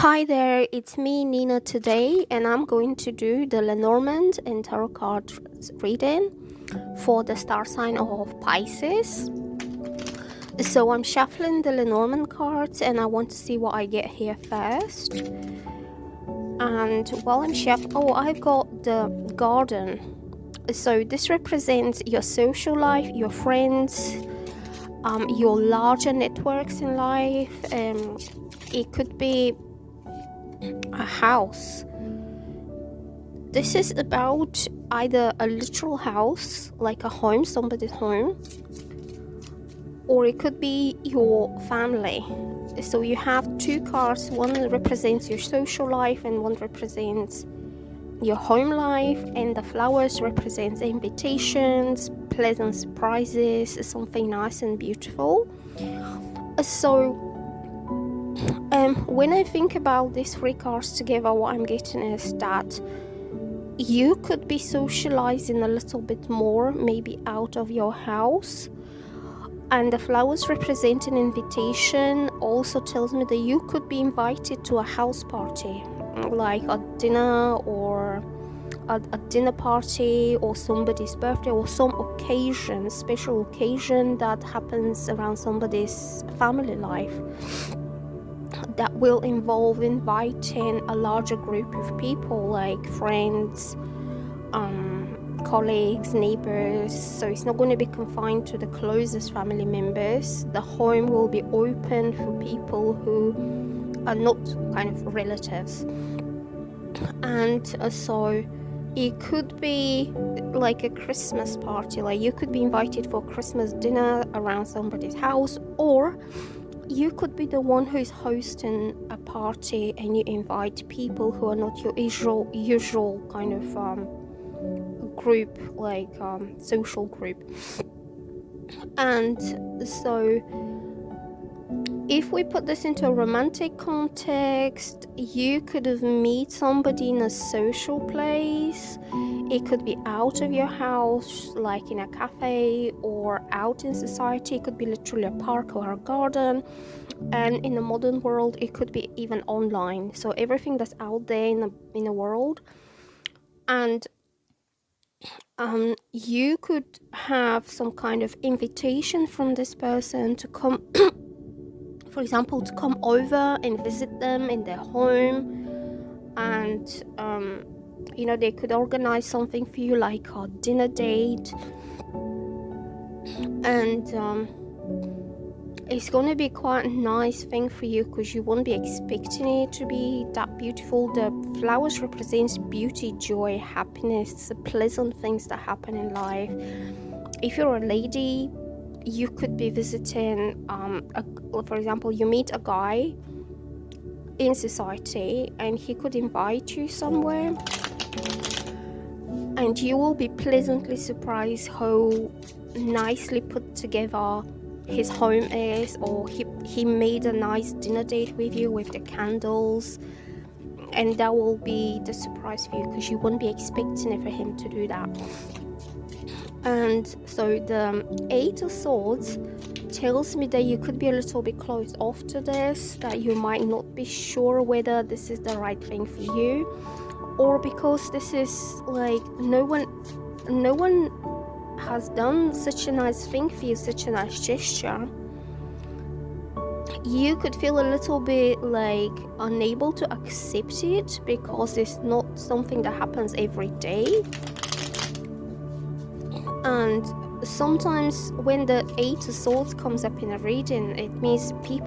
Hi there, it's me Nina today, and I'm going to do the Lenormand and Tarot card reading for the star sign of Pisces. So I'm shuffling the Lenormand cards and I want to see what I get here first. And while I'm shuffling, I've got the garden. So this represents your social life, your friends, your larger networks in life. It could be a house. This is about either a literal house, like a home, somebody's home, or it could be your family. So you have two cards, one represents your social life and one represents your home life, and the flowers represents invitations, pleasant surprises, something nice and beautiful. So when I think about these three cards together, what I'm getting is that you could be socializing a little bit more, maybe out of your house. And the flowers represent an invitation also tells me that you could be invited to a house party, like a dinner or a dinner party or somebody's birthday or some occasion, special occasion that happens around somebody's family life that will involve inviting a larger group of people, like friends, colleagues, neighbors. So it's not going to be confined to the closest family members. The home will be open for people who are not kind of relatives. And so it could be like a Christmas party, like you could be invited for a Christmas dinner around somebody's house, or you could be the one who is hosting a party and you invite people who are not your usual kind of group, like social group. And so if we put this into a romantic context, you could have met somebody in a social place. It could be out of your house, like in a cafe, or out in society. It could be literally a park or a garden. And in the modern world, it could be even online. So everything that's out there in the world. And you could have some kind of invitation from this person to come for example, to come over and visit them in their home. And they could organize something for you, like a dinner date. And it's going to be quite a nice thing for you because you won't be expecting it to be that beautiful. The flowers represents beauty, joy, happiness, pleasant things that happen in life. If you're a lady, you could be visiting for example, you meet a guy in society and he could invite you somewhere, and you will be pleasantly surprised how nicely put together his home is, or he made a nice dinner date with you with the candles, and that will be the surprise for you because you won't be expecting it for him to do that. And so the Eight of Swords tells me that you could be a little bit closed off to this, that you might not be sure whether this is the right thing for you, or because this is like no one has done such a nice thing for you, such a nice gesture. You could feel a little bit like unable to accept it because it's not something that happens every day. And sometimes when the Eight of Swords comes up in a reading, it means a person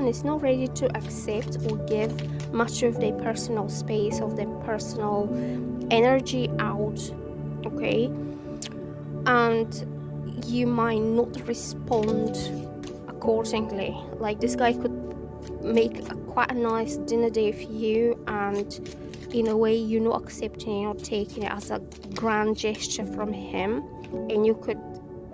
is not ready to accept or give much of their personal space, of their personal energy out, okay? And you might not respond accordingly. Like this guy could make quite a nice dinner day for you, and in a way you're not accepting, you're not taking it as a grand gesture from him, and you could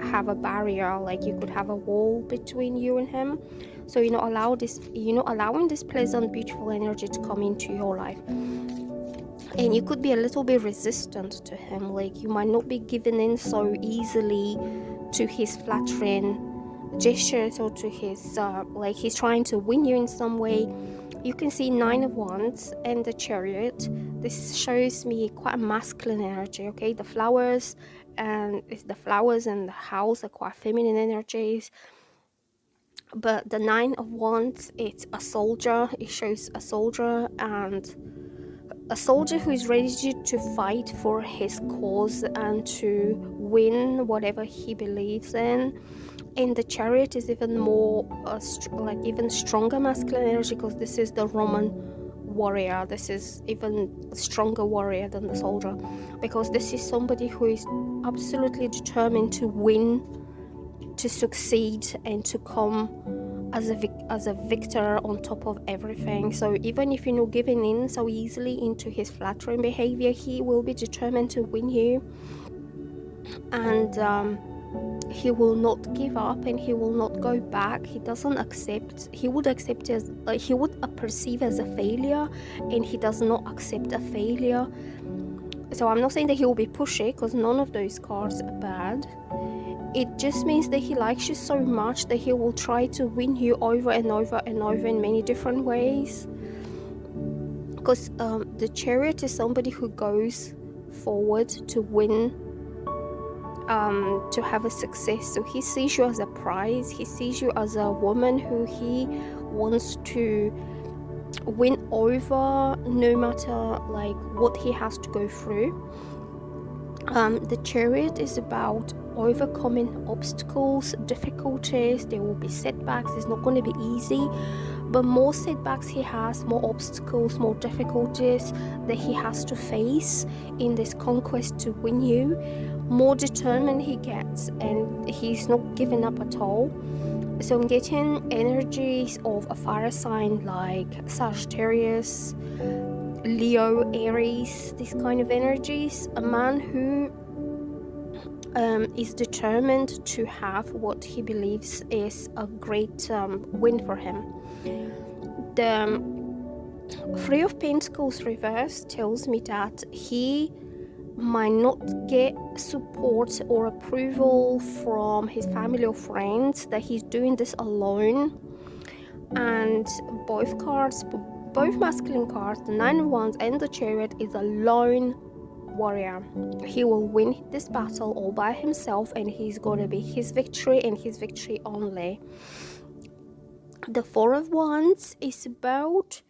have a barrier, like you could have a wall between you and him. So you're not allowing this pleasant, beautiful energy to come into your life, and you could be a little bit resistant to him. Like you might not be giving in so easily to his flattering gestures or to his like he's trying to win you in some way. You can see 9 of Wands and the Chariot. This shows me quite a masculine energy, okay? The flowers and the house are quite feminine energies. But the 9 of Wands, it's a soldier. It shows a soldier, and a soldier who is ready to fight for his cause and to win whatever he believes in. And the Chariot is even more even stronger masculine energy, because this is the Roman warrior. This is even a stronger warrior than the soldier, because this is somebody who is absolutely determined to win, to succeed, and to come as a victor on top of everything. So even if you're not giving in so easily into his flattering behavior, he will be determined to win you, and he will not give up, and he will not go back. He doesn't accept. He would accept as he would perceive as a failure, and he does not accept a failure. So I'm not saying that he will be pushy, because none of those cards are bad. It just means that he likes you so much that he will try to win you over and over and over in many different ways. Because the Chariot is somebody who goes forward to win, to have a success. So he sees you as a prize. He sees you as a woman who he wants to win over, no matter like what he has to go through. The Chariot is about overcoming obstacles, difficulties. There will be setbacks. It's not going to be easy, but more setbacks he has, more obstacles, more difficulties that he has to face in this conquest to win you, more determined he gets, and he's not giving up at all. So I'm getting energies of a fire sign like Sagittarius, Leo, Aries, these kind of energies. A man who is determined to have what he believes is a great win for him. The Three of Pentacles reverse tells me that he might not get support or approval from his family or friends, that he's doing this alone. And both masculine cards, the 9 of Wands and the Chariot, is a lone warrior. He will win this battle all by himself, and he's going to be his victory and his victory only. The 4 of Wands is about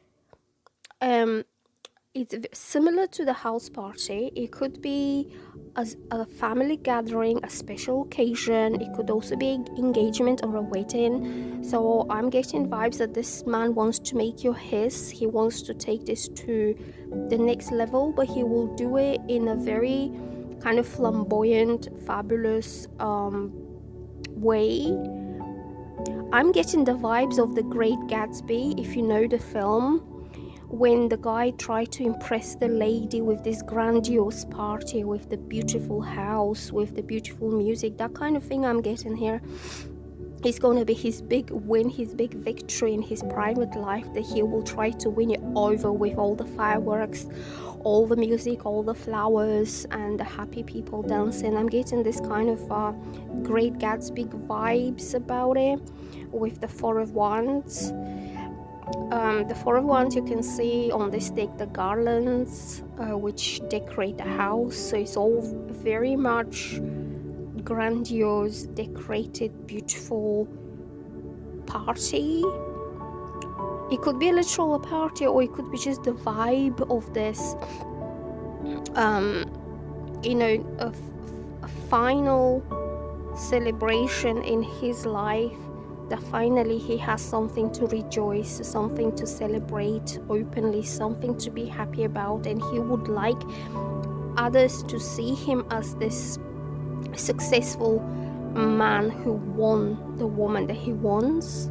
it's similar to the house party. It could be a family gathering, a special occasion. It could also be an engagement or a wedding. So I'm getting vibes that this man wants to make you his. He wants to take this to the next level, but he will do it in a very kind of flamboyant, fabulous way. I'm getting the vibes of The Great Gatsby, if you know the film, when the guy tried to impress the lady with this grandiose party, with the beautiful house, with the beautiful music. That kind of thing I'm getting here. It's going to be his big win, his big victory in his private life, that he will try to win it over with all the fireworks, all the music, all the flowers, and the happy people dancing. I'm getting this kind of Great Gatsby vibes about it with the 4 of Wands. The 4 of Wands, you can see on this deck the garlands which decorate the house. So it's all very much grandiose, decorated, beautiful party. It could be a literal party, or it could be just the vibe of this a final celebration in his life, that finally he has something to rejoice, something to celebrate openly, something to be happy about, and he would like others to see him as this successful man who won the woman that he wants,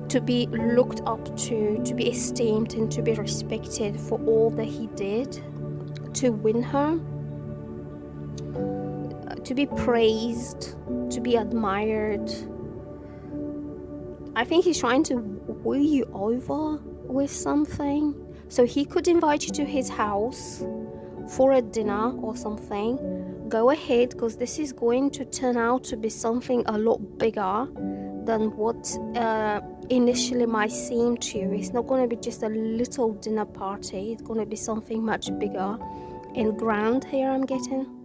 to be looked up to be esteemed and to be respected for all that he did to win her, to be praised, to be admired. I think he's trying to win you over with something. So he could invite you to his house for a dinner or something, go ahead, because this is going to turn out to be something a lot bigger than what initially might seem to you. It's not going to be just a little dinner party. It's going to be something much bigger and grand here, I'm getting.